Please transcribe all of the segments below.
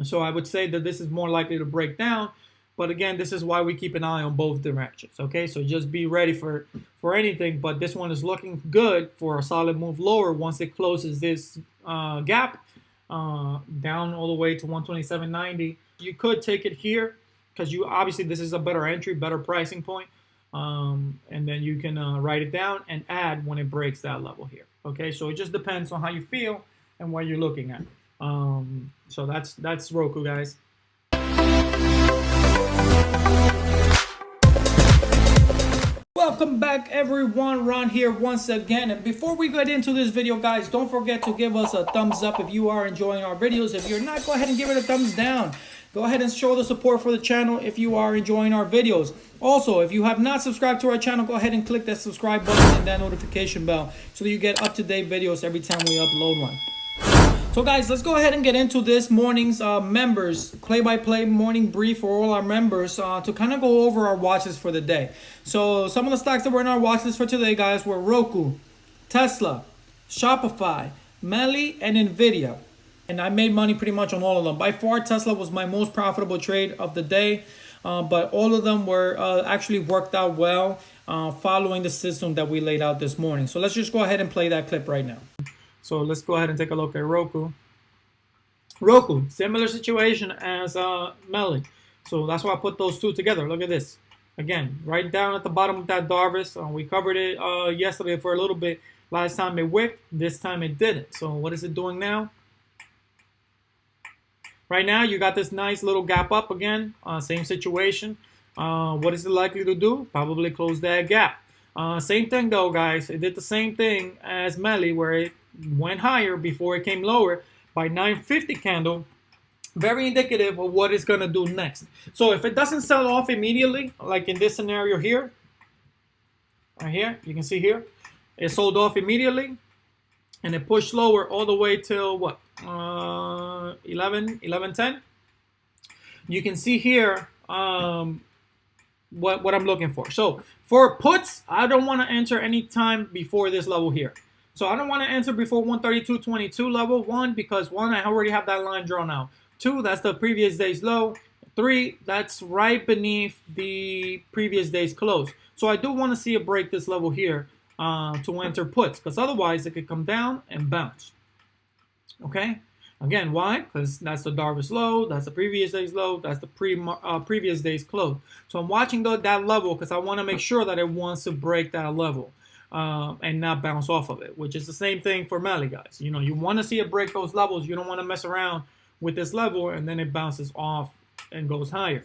So I would say that this is more likely to break down. But again, this is why we keep an eye on both directions. Okay, so just be ready for anything. But this one is looking good for a solid move lower once it closes this gap down all the way to 127.90. You could take it here because you obviously this is a better entry, better pricing point. And then you can write it down and add when it breaks that level here. Okay, so it just depends on how you feel and what you're looking at. So that's Roku, guys. Welcome back, everyone. Ron here once again. And before we get into this video, guys, don't forget to give us a thumbs up if you are enjoying our videos. If you're not, go ahead and give it a thumbs down. Go ahead and show the support for the channel if you are enjoying our videos. Also, if you have not subscribed to our channel, go ahead and click that subscribe button and that notification bell so that you get up-to-date videos every time we upload one. So guys, let's go ahead and get into this morning's members play-by-play morning brief for all our members to kind of go over our watches for the day. So some of the stocks that were in our watch list for today, guys, were Roku, Tesla, Shopify, Melly, and Nvidia. And I made money pretty much on all of them. By far, Tesla was my most profitable trade of the day. But all of them were actually worked out well following the system that we laid out this morning. So let's just go ahead and play that clip right now. So let's go ahead and take a look at Roku. Roku, similar situation as Melly. So that's why I put those two together. Look at this. Again, right down at the bottom of that Darvis. We covered it yesterday for a little bit. Last time it wicked. This time it didn't. So what is it doing now? Right now, you got this nice little gap up again. Same situation. What is it likely to do? Probably close that gap. Same thing though, guys. It did the same thing as Melly, where it went higher before it came lower by 950 candle. Very indicative of what it's going to do next. So if it doesn't sell off immediately, like in this scenario here, right here, you can see here, it sold off immediately and it pushed lower all the way till what? 11:10. You can see here what I'm looking for. So for puts, I don't want to enter any time before this level here. So I don't want to enter before 132.22 level. One, because one, I already have that line drawn out. Two, that's the previous day's low. Three, that's right beneath the previous day's close. So I do want to see it break this level here to enter puts, because otherwise it could come down and bounce. Okay. Again, why? Because that's the Darvis low, that's the previous day's low, that's the previous day's close. So I'm watching that level because I want to make sure that it wants to break that level and not bounce off of it, which is the same thing for Melly, guys. You know, you want to see it break those levels. You don't want to mess around with this level and then it bounces off and goes higher.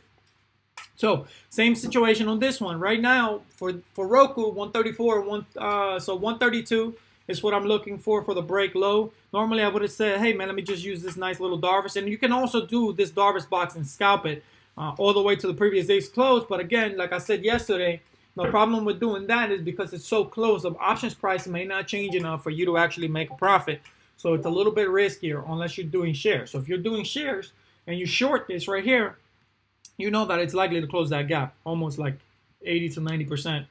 So same situation on this one. Right now for Roku, 134, so 132 is what I'm looking for the break low. Normally I would have said, hey man, let me just use this nice little Darvis. And you can also do this Darvis box and scalp it all the way to the previous day's close. But again, like I said yesterday, the problem with doing that is because it's so close, the options price may not change enough for you to actually make a profit. So it's a little bit riskier unless you're doing shares. So if you're doing shares and you short this right here, you know that it's likely to close that gap almost like 80 to 90%, if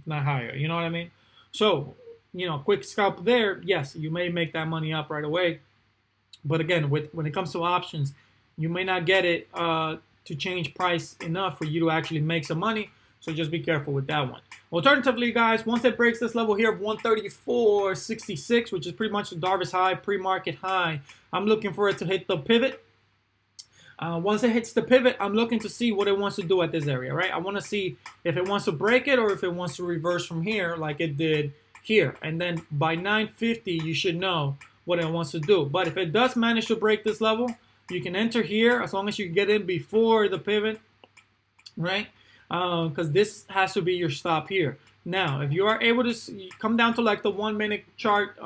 not higher. You know what I mean? So, you know, quick scalp there, yes, you may make that money up right away. But again, when it comes to options, you may not get it to change price enough for you to actually make some money. So just be careful with that one. Alternatively, guys, once it breaks this level here of 134.66, which is pretty much the Darvis high, pre-market high, I'm looking for it to hit the pivot. Once it hits the pivot, I'm looking to see what it wants to do at this area, right? I want to see if it wants to break it or if it wants to reverse from here like it did here. And then by 950, you should know what it wants to do. But if it does manage to break this level, you can enter here as long as you get in before the pivot, right? Because this has to be your stop here. Now, if you are able to come down to like the 1 minute chart,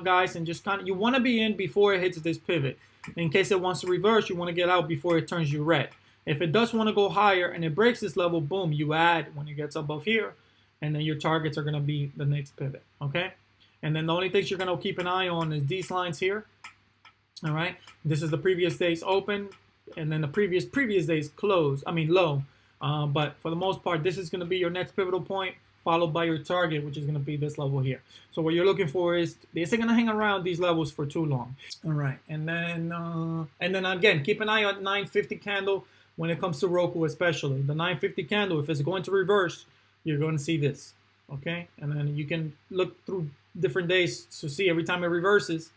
guys, and just kind of, you want to be in before it hits this pivot. In case it wants to reverse, you want to get out before it turns you red. If it does want to go higher and it breaks this level, boom, you add when it gets above here, and then your targets are going to be the next pivot, okay? And then the only things you're going to keep an eye on is these lines here, all right? This is the previous day's open, and then the previous day's close, low. But for the most part, this is going to be your next pivotal point. followed by your target, which is going to be this level here. So what you're looking for is this isn't going to hang around these levels for too long. All right, and then again, keep an eye on 950 candle when it comes to Roku, especially the 950 candle. If it's going to reverse, you're going to see this. Okay, and then you can look through different days to see every time it reverses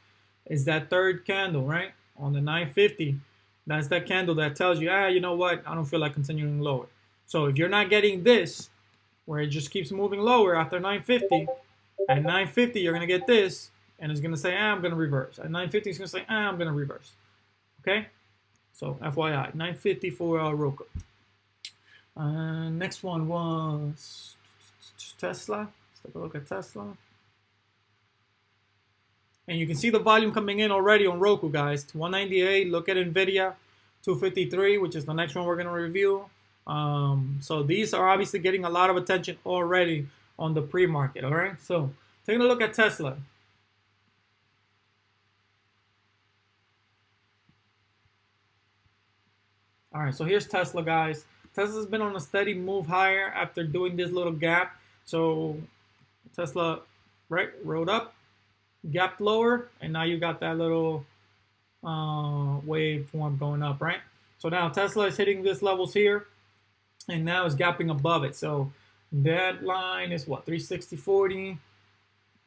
is that third candle, right? On the 950, that's that candle that tells you, you know what, I don't feel like continuing lower. So if you're not getting this, where it just keeps moving lower after 950, at 950 you're going to get this, and it's going to say, I'm going to reverse. At 950 it's going to say, I'm going to reverse. Okay? So FYI, 950 for Roku. Next one was Tesla. Let's take a look at Tesla. And you can see the volume coming in already on Roku, guys. 198. Look at NVIDIA. 253, which is the next one we're going to review. So these are obviously getting a lot of attention already on the pre-market. All right. So taking a look at Tesla. All right. So here's Tesla, guys. Tesla's been on a steady move higher after doing this little gap. So Tesla, right, rode up, gapped lower, and now you got that little waveform going up, right? So now Tesla is hitting these levels here, and now it's gapping above it. So that line is what, 360.40,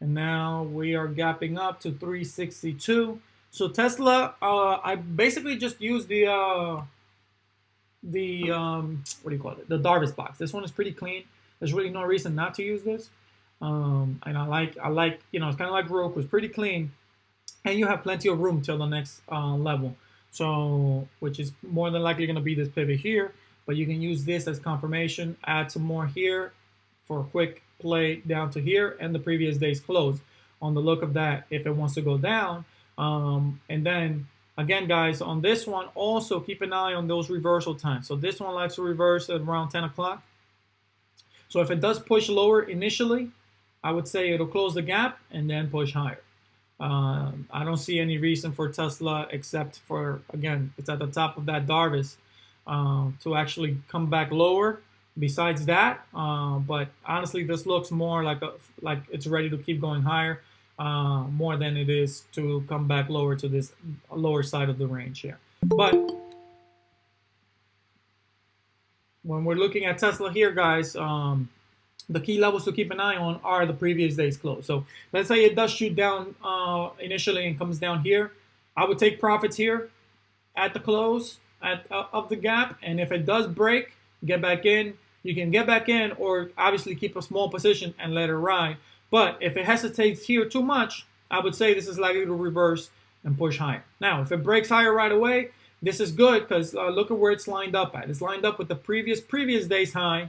and now we are gapping up to 362. So Tesla, I basically just used the what do you call it? The Darvis box. This one is pretty clean. There's really no reason not to use this. And I like, you know, it's kind of like Roku. It's pretty clean, and you have plenty of room till the next level. So, which is more than likely going to be this pivot here, but you can use this as confirmation, add some more here for a quick play down to here and the previous day's close on the look of that if it wants to go down. And then again, guys, on this one, also keep an eye on those reversal times. So this one likes to reverse at around 10 o'clock. So if it does push lower initially, I would say it'll close the gap and then push higher. I don't see any reason for Tesla except for, again, it's at the top of that Darvis to actually come back lower. Besides that, but honestly, this looks more like it's ready to keep going higher, more than it is to come back lower to this lower side of the range here. But when we're looking at Tesla here, guys, the key levels to keep an eye on are the previous day's close. So let's say it does shoot down initially and comes down here. I would take profits here at the close of the gap. And if it does break, get back in. You can get back in or obviously keep a small position and let it ride. But if it hesitates here too much, I would say this is likely to reverse and push higher. Now, if it breaks higher right away, this is good because look at where it's lined up at. It's lined up with the previous day's high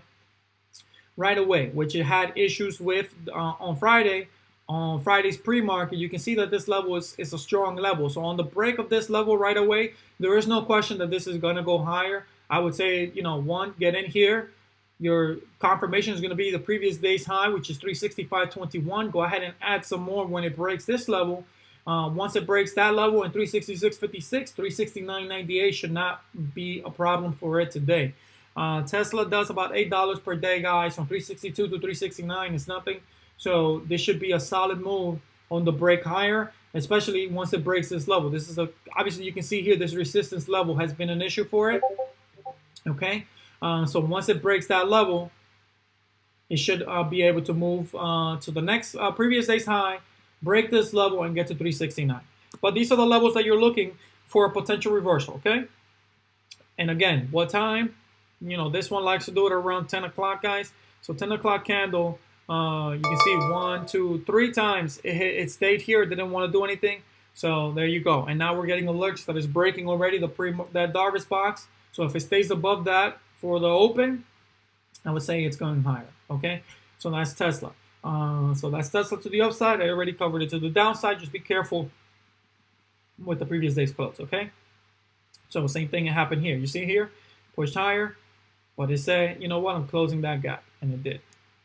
right away, which it had issues with on Friday. On Friday's pre-market, you can see that this level is a strong level. So on the break of this level right away, there is no question that this is going to go higher. I would say, you know, one, get in here. Your confirmation is going to be the previous day's high, which is 365.21. Go ahead and add some more when it breaks this level. Once it breaks that level in 366.56, 369.98 should not be a problem for it today. Tesla does about $8 per day, guys, from 362 to 369. It's nothing. So this should be a solid move on the break higher, especially once it breaks this level. This is obviously you can see here this resistance level has been an issue for it. Okay. So once it breaks that level, it should be able to move to the next previous day's high, break this level, and get to 369. But these are the levels that you're looking for a potential reversal, okay? And again, what time? You know, this one likes to do it around 10 o'clock, guys. So 10 o'clock candle, you can see 1, 2, 3 times it stayed here. It didn't want to do anything. So there you go. And now we're getting alerts that it's breaking already that Darvis box. So if it stays above that, for the open, I would say it's going higher, okay? So that's Tesla. So that's Tesla to the upside. I already covered it to the downside. Just be careful with the previous day's close, okay? So same thing happened here. You see here, pushed higher, but it said, you know what, I'm closing that gap, and it did,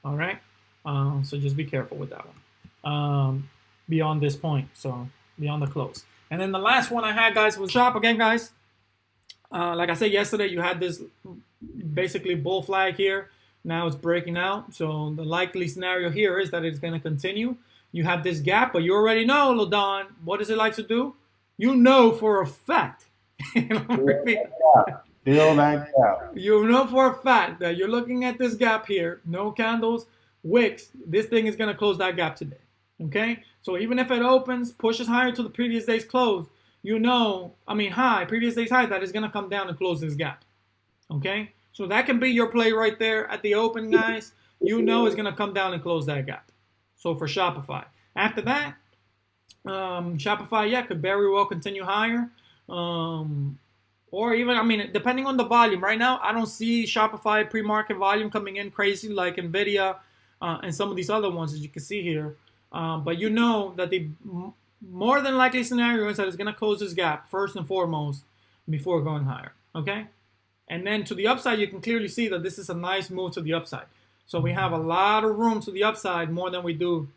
all right? So just be careful with that one. Beyond this point, so beyond the close. And then the last one I had, guys, was shop again, guys. Like I said yesterday, you had this basically bull flag here. Now it's breaking out. So the likely scenario here is that it's going to continue. You have this gap, but you already know, Lodon, what does it like to do? You know for a fact. Fill that gap. You know for a fact that you're looking at this gap here, no candles, wicks, this thing is going to close that gap today. Okay? So even if it opens, pushes higher to the previous day's close, you know, previous day's high, that is going to come down and close this gap. Okay? So that can be your play right there at the open, guys. You know it's going to come down and close that gap. So for Shopify. After that, Shopify, yeah, could very well continue higher. Or even, depending on the volume. Right now, I don't see Shopify pre-market volume coming in crazy like NVIDIA and some of these other ones, as you can see here. But you know that the more than likely scenario is that it's going to close this gap first and foremost before going higher. Okay? And then to the upside, you can clearly see that this is a nice move to the upside. So we have a lot of room to the upside, more than we do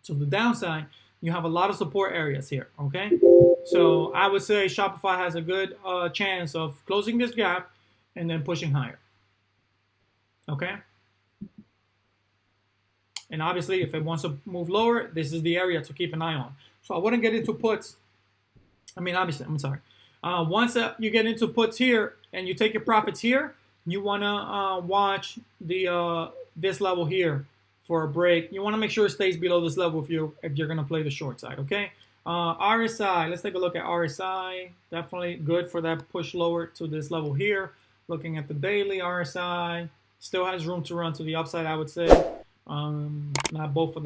to the downside. You have a lot of support areas here, okay? So I would say Shopify has a good chance of closing this gap and then pushing higher, okay? And obviously, if it wants to move lower, this is the area to keep an eye on. So I wouldn't get into puts. Once you get into puts here and you take your profits here, you want to watch the this level here for a break. You want to make sure it stays below this level if you're going to play the short side, okay? RSI, let's take a look at RSI. Definitely good for that push lower to this level here. Looking at the daily RSI, still has room to run to the upside, I would say. Both of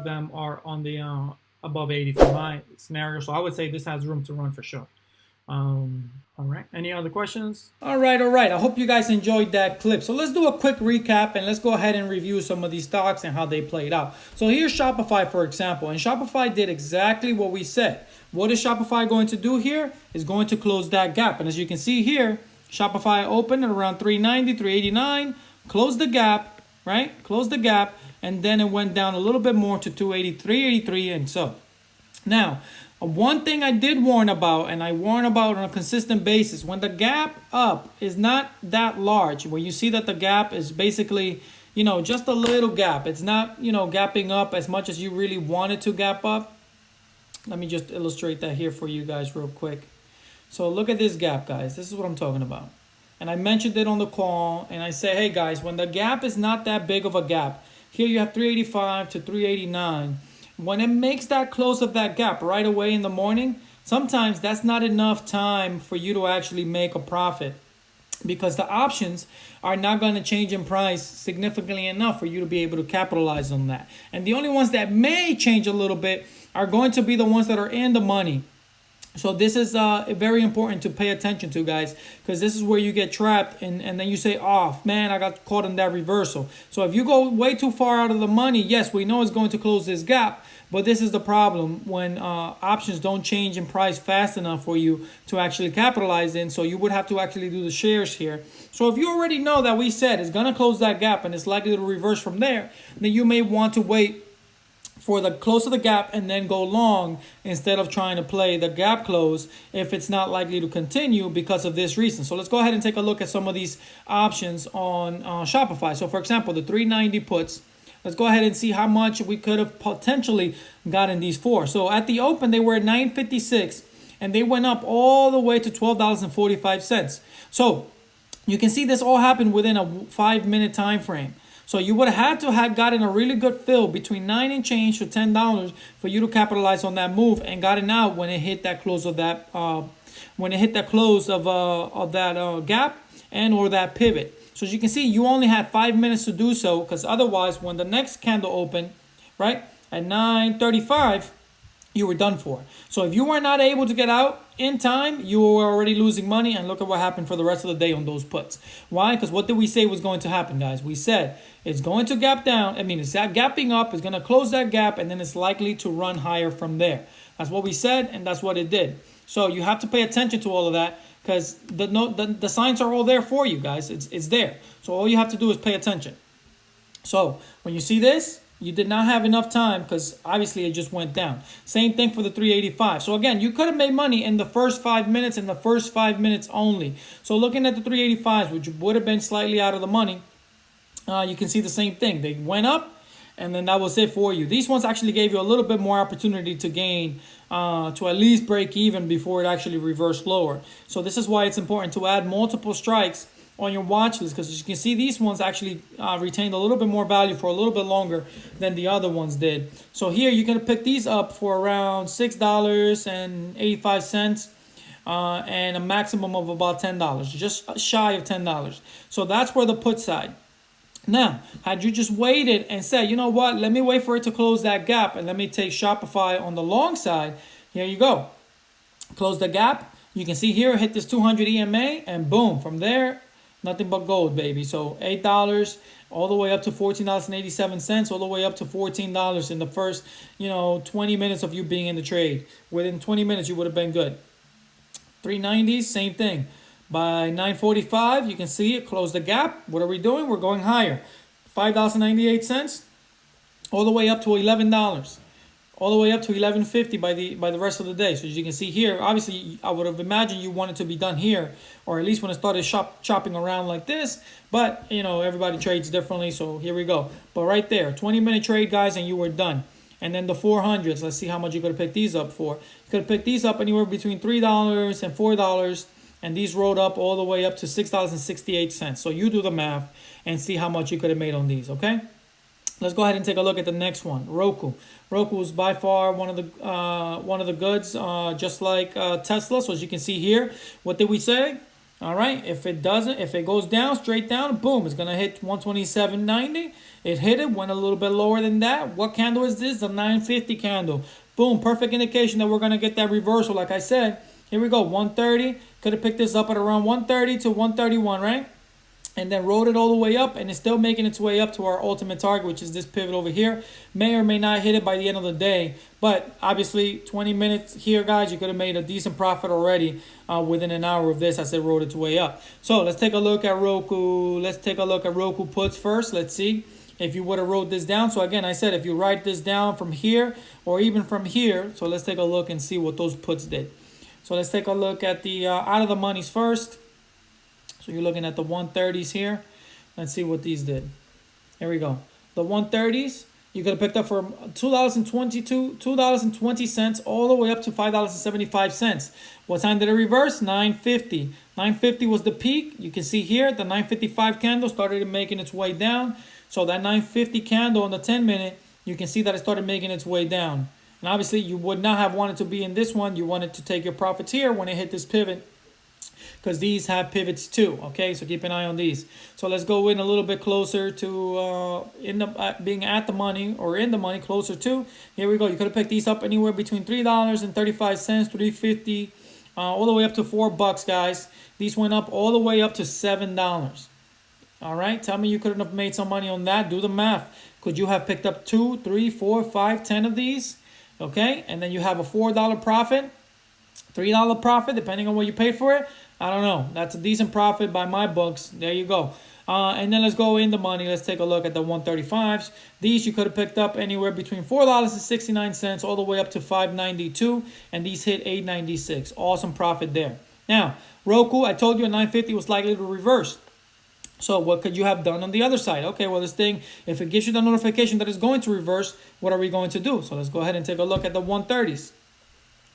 them are on the above 80 for my scenario, so I would say this has room to run for sure. All right, any other questions? All right. I hope you guys enjoyed that clip. So let's do a quick recap and let's go ahead and review some of these stocks and how they played out. So here's Shopify, for example, and Shopify did exactly what we said. What is Shopify going to do here? Is going to close that gap. And as you can see here, Shopify opened at around 390, 389, closed the gap, right? Closed the gap, and then it went down a little bit more to 283, 83, and so. Now, one thing I did warn about, and I warn about on a consistent basis, when the gap up is not that large, when you see that the gap is basically, just a little gap, it's not, gapping up as much as you really want it to gap up. Let me just illustrate that here for you guys real quick. So look at this gap, guys. This is what I'm talking about. And I mentioned it on the call, and I say, hey, guys, when the gap is not that big of a gap, here you have 385 to 389. When it makes that close of that gap right away in the morning, sometimes that's not enough time for you to actually make a profit, because the options are not going to change in price significantly enough for you to be able to capitalize on that. And the only ones that may change a little bit are going to be the ones that are in the money. So this is very important to pay attention to, guys, because this is where you get trapped and then you say, oh, man, I got caught in that reversal. So if you go way too far out of the money, yes, we know it's going to close this gap, but this is the problem when options don't change in price fast enough for you to actually capitalize in. So you would have to actually do the shares here. So if you already know that we said it's going to close that gap and it's likely to reverse from there, then you may want to wait for the close of the gap and then go long instead of trying to play the gap close if it's not likely to continue because of this reason. So let's go ahead and take a look at some of these options on Shopify. So for example, the 390 puts, let's go ahead and see how much we could have potentially gotten these for. So at the open, they were at 956 and they went up all the way to $12.45. So you can see this all happened within a 5-minute time frame. So you would have had to have gotten a really good fill between 9 and change to $10 for you to capitalize on that move and gotten out when it hit that close of that gap and or that pivot. So as you can see, you only had 5 minutes to do so, because otherwise, when the next candle opened, right at 9:35, you were done for. So if you were not able to get out in time, you were already losing money. And look at what happened for the rest of the day on those puts. Why? Because what did we say was going to happen, guys? We said it's going to gap down. It's gapping up. It's going to close that gap, and then it's likely to run higher from there. That's what we said, and that's what it did. So you have to pay attention to all of that, because the signs are all there for you, guys. It's there. So all you have to do is pay attention. So when you see this, You did not have enough time because obviously it just went down. Same thing for the 385. So again, you could have made money in the first 5 minutes and the first 5 minutes only. So looking at the 385s, which would have been slightly out of the money, you can see the same thing. They went up, and then that was it for you. These ones actually gave you a little bit more opportunity to gain, to at least break even before it actually reversed lower. So this is why it's important to add multiple strikes on your watch list, because as you can see, these ones actually retained a little bit more value for a little bit longer than the other ones did. So here you're going to pick these up for around $6.85 and a maximum of about $10, just shy of $10. So that's for the put side. Now, had you just waited and said, you know what, let me wait for it to close that gap and let me take Shopify on the long side, here you go. Close the gap. You can see here, hit this 200 EMA, and boom, from there, nothing but gold, baby. So $8 all the way up to $14.87, all the way up to $14 in the first, 20 minutes of you being in the trade. Within 20 minutes, you would have been good. 390s, same thing. By 9:45, you can see it close the gap. What are we doing? We're going higher. $5.98 all the way up to $11. All the way up to $11.50 by the rest of the day. So as you can see here, obviously I would have imagined you wanted to be done here, or at least when it started chopping around like this. But everybody trades differently, so here we go. But right there, 20-minute trade, guys, and you were done. And then the 400s, let's see how much you could have picked these up for. You could have picked these up anywhere between $3 and $4. And these rolled up all the way up to $6.68. So you do the math and see how much you could have made on these, okay? Let's go ahead and take a look at the next one, Roku. Roku is by far one of the goods, just like Tesla. So as you can see here, what did we say? All right, if it goes down, straight down, boom, it's gonna hit 127.90. It hit it, went a little bit lower than that. What candle is this? The 950 candle. Boom, perfect indication that we're gonna get that reversal. Like I said, here we go, 130. Could have picked this up at around 130 to 131, right? And then rode it all the way up, and it's still making its way up to our ultimate target, which is this pivot over here. May or may not hit it by the end of the day, but obviously 20 minutes here, guys, you could have made a decent profit already within an hour of this as it rode its way up. So let's take a look at Roku. Let's take a look at Roku puts first. Let's see if you would have wrote this down. So again, I said if you write this down from here or even from here, so let's take a look and see what those puts did. So let's take a look at the out of the monies first. So you're looking at the 130s here. Let's see what these did. Here we go. The 130s, you could have picked up for $2.20 all the way up to $5.75. What time did it reverse? 9:50. 9:50 was the peak. You can see here the 9:55 candle started making its way down. So that 9:50 candle on the 10-minute, you can see that it started making its way down. And obviously, you would not have wanted to be in this one. You wanted to take your profits here when it hit this pivot, because these have pivots too, okay? So keep an eye on these. So let's go in a little bit closer to being at the money or in the money, closer to. Here we go. You could have picked these up anywhere between $3.35, $3.50, all the way up to $4, guys. These went up all the way up to $7. All right, tell me you couldn't have made some money on that. Do the math. Could you have picked up 2, 3, 4, 5, 10 of these? Okay, and then you have a $4 profit, $3 profit, depending on what you paid for it. I don't know. That's a decent profit by my books. There you go. And then let's go in the money. Let's take a look at the 135s. These you could have picked up anywhere between $4.69 all the way up to $5.92, and these hit $8.96. Awesome profit there. Now, Roku, I told you at 950 was likely to reverse. So what could you have done on the other side? Okay, well, this thing, if it gives you the notification that it's going to reverse, what are we going to do? So let's go ahead and take a look at the 130s.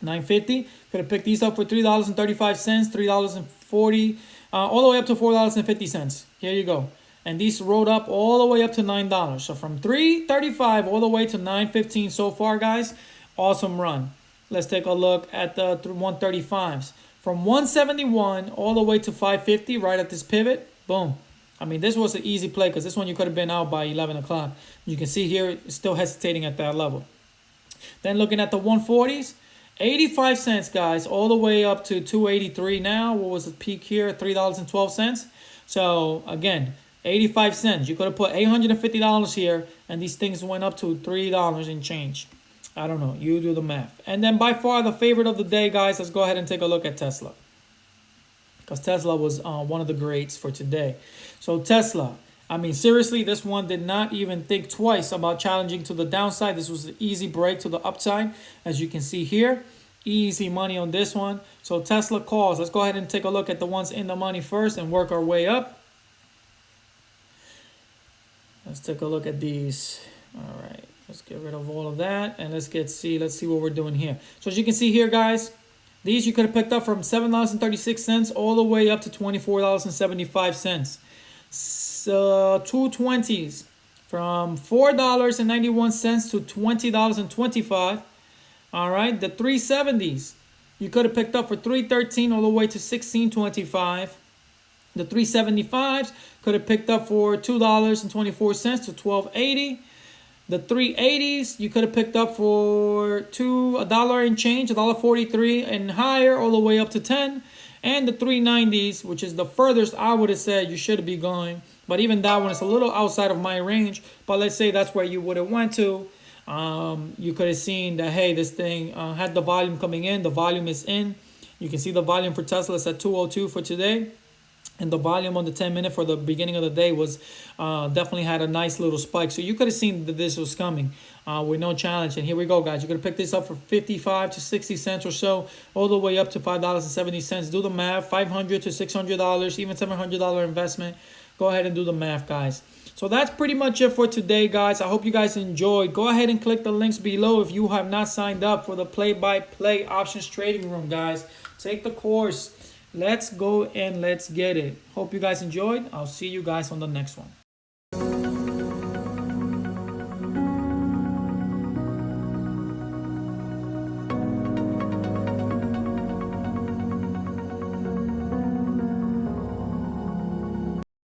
950, could have picked these up for $3.35, $3.40, all the way up to $4.50. Here you go. And these rode up all the way up to $9. So from $3.35 all the way to $9.15 so far, guys. Awesome run. Let's take a look at the 135s. From $171 all the way to $5.50 right at this pivot. Boom. I mean, this was an easy play because this one you could have been out by 11 o'clock. You can see here, it's still hesitating at that level. Then looking at the 140s, 85 cents, guys, all the way up to 283 now. What was the peak here? $3.12. So, again, 85 cents. You could have put $850 here, and these things went up to $3 and change. I don't know. You do the math. And then by far the favorite of the day, guys, let's go ahead and take a look at Tesla, because Tesla was one of the greats for today. So Tesla, I mean, seriously, this one did not even think twice about challenging to the downside. This was an easy break to the upside, as you can see here. Easy money on this one. So Tesla calls. Let's go ahead and take a look at the ones in the money first and work our way up. Let's take a look at these. All right, let's get rid of all of that and let's see what we're doing here. So as you can see here, guys, these you could have picked up from $7.36 all the way up to $24.75. So 220s from $4.91 to $20.25. All right, the 370s you could have picked up for $3.13 all the way to $16.25. The 375s could have picked up for $2.24 to $12.80. The 380s you could have picked up for $1 and change, $1.43 and higher, all the way up to 10. And the 390s, which is the furthest I would have said you should be going, but even that one is a little outside of my range. But let's say that's where you would have went to. You could have seen that, hey, this thing had the volume coming in. The volume is in. You can see the volume for Tesla is at 202 for today. And the volume on the 10-minute for the beginning of the day was definitely had a nice little spike. So you could have seen that this was coming with no challenge. And here we go, guys. You could have picked this up for 55 to 60 cents or so, all the way up to $5.70. Do the math, $500 to $600, even $700 investment. Go ahead and do the math, guys. So that's pretty much it for today, guys. I hope you guys enjoyed. Go ahead and click the links below if you have not signed up for the play-by-play options trading room, guys. Take the course. Let's go and let's get it. Hope you guys enjoyed. I'll see you guys on the next one.